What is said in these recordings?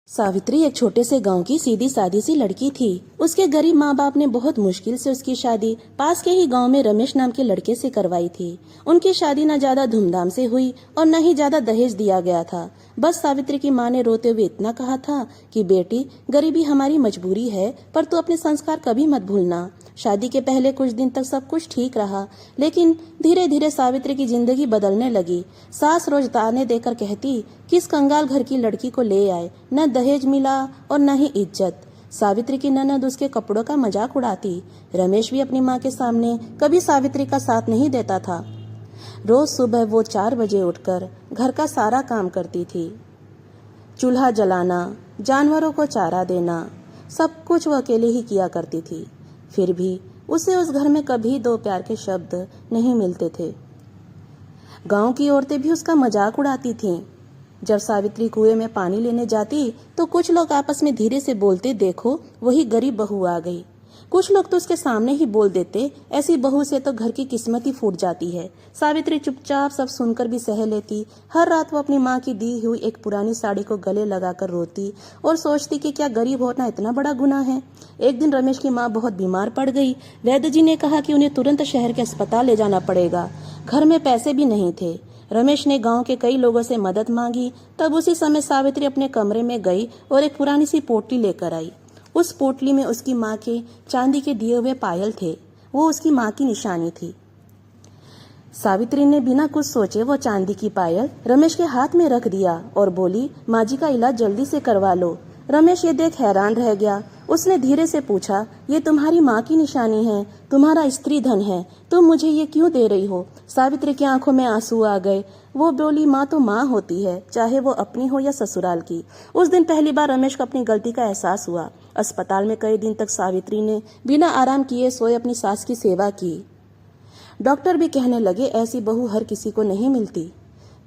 सावित्री एक छोटे से गांव की सीधी सादी सी लड़की थी। उसके गरीब माँ बाप ने बहुत मुश्किल से उसकी शादी पास के ही गांव में रमेश नाम के लड़के से करवाई थी। उनकी शादी न ज्यादा धूमधाम से हुई और न ही ज्यादा दहेज दिया गया था। बस सावित्री की माँ ने रोते हुए इतना कहा था कि बेटी, गरीबी हमारी मजबूरी है, पर तू अपने संस्कार कभी मत भूलना। शादी के पहले कुछ दिन तक सब कुछ ठीक रहा, लेकिन धीरे धीरे सावित्री की जिंदगी बदलने लगी। सास रोज ताने देकर कहती, किस कंगाल घर की लड़की को ले आए, न दहेज मिला और न ही इज्जत। सावित्री की ननद उसके कपड़ों का मजाक उड़ाती। रमेश भी अपनी माँ के सामने कभी सावित्री का साथ नहीं देता था। रोज सुबह वो 4 बजे उठकर घर का सारा काम करती थी। चूल्हा जलाना, जानवरों को चारा देना, सब कुछ वो अकेले ही किया करती थी। फिर भी उसे उस घर में कभी 2 प्यार के शब्द नहीं मिलते थे। गांव की औरतें भी उसका मजाक उड़ाती थीं। जब सावित्री कुएं में पानी लेने जाती तो कुछ लोग आपस में धीरे से बोलते, देखो वही गरीब बहू आ गई। कुछ लोग तो उसके सामने ही बोल देते, ऐसी बहू से तो घर की किस्मत ही फूट जाती है। सावित्री चुपचाप सब सुनकर भी सह लेती। हर रात वो अपनी माँ की दी हुई एक पुरानी साड़ी को गले लगाकर रोती और सोचती कि क्या गरीब होना इतना बड़ा गुनाह है। एक दिन रमेश की माँ बहुत बीमार पड़ गई। वैद्य जी ने कहा कि उन्हें तुरंत शहर के अस्पताल ले जाना पड़ेगा। घर में पैसे भी नहीं थे। रमेश ने गांव के कई लोगों से मदद मांगी। तब उसी समय सावित्री अपने कमरे में गई और एक पुरानी सी पोटली लेकर आई। उस पोटली में उसकी माँ के चांदी के दिए हुए पायल थे। वो उसकी माँ की निशानी थी। सावित्री ने बिना कुछ सोचे वो चांदी की पायल रमेश के हाथ में रख दिया और बोली, माँ जी का इलाज जल्दी से करवा लो। रमेश ये देख हैरान रह गया। उसने धीरे से पूछा, ये तुम्हारी माँ की निशानी है, तुम्हारा स्त्री धन है, तुम मुझे ये क्यों दे रही हो? सावित्री की आंखों में आंसू आ गए। वो बोली, माँ तो माँ होती है, चाहे वो अपनी हो या ससुराल की। उस दिन पहली बार रमेश को अपनी गलती का एहसास हुआ। अस्पताल में कई दिन तक सावित्री ने बिना आराम किए सोए अपनी सास की सेवा की। डॉक्टर भी कहने लगे, ऐसी बहू हर किसी को नहीं मिलती।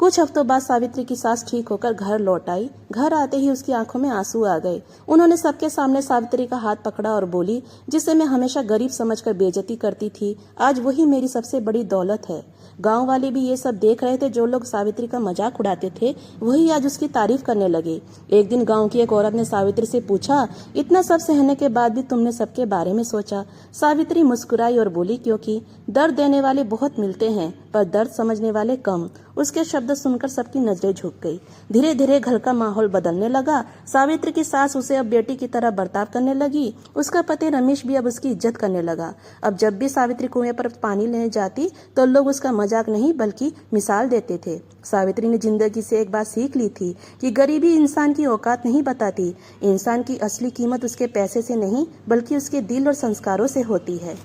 कुछ हफ्तों बाद सावित्री की सास ठीक होकर घर लौट आई। घर आते ही उसकी आंखों में आंसू आ गए। उन्होंने सबके सामने सावित्री का हाथ पकड़ा और बोली, जिसे मैं हमेशा गरीब समझकर बेइज्जती करती थी, आज वही मेरी सबसे बड़ी दौलत है। गांव वाले भी ये सब देख रहे थे। जो लोग सावित्री का मजाक उड़ाते थे वही आज उसकी तारीफ करने लगे। एक दिन गांव की एक औरत ने सावित्री से पूछा, इतना सब सहने के बाद भी तुमने सबके बारे में सोचा? सावित्री मुस्कुराई और बोली, क्योंकि दर्द देने वाले बहुत मिलते हैं पर दर्द समझने वाले कम। उसके शब्द सुनकर सबकी नजरें झुक गई। धीरे धीरे घर का माहौल बदलने लगा। सावित्री की सास उसे अब बेटी की तरह बर्ताव करने लगी। उसका पति रमेश भी अब उसकी इज्जत करने लगा। अब जब भी सावित्री कुएं पर पानी लेने जाती तो लोग उसका मजाक नहीं बल्कि मिसाल देते थे। सावित्री ने जिंदगी से एक बात सीख ली थी कि गरीबी इंसान की औकात नहीं बताती। इंसान की असली कीमत उसके पैसे से नहीं बल्कि उसके दिल और संस्कारों से होती है।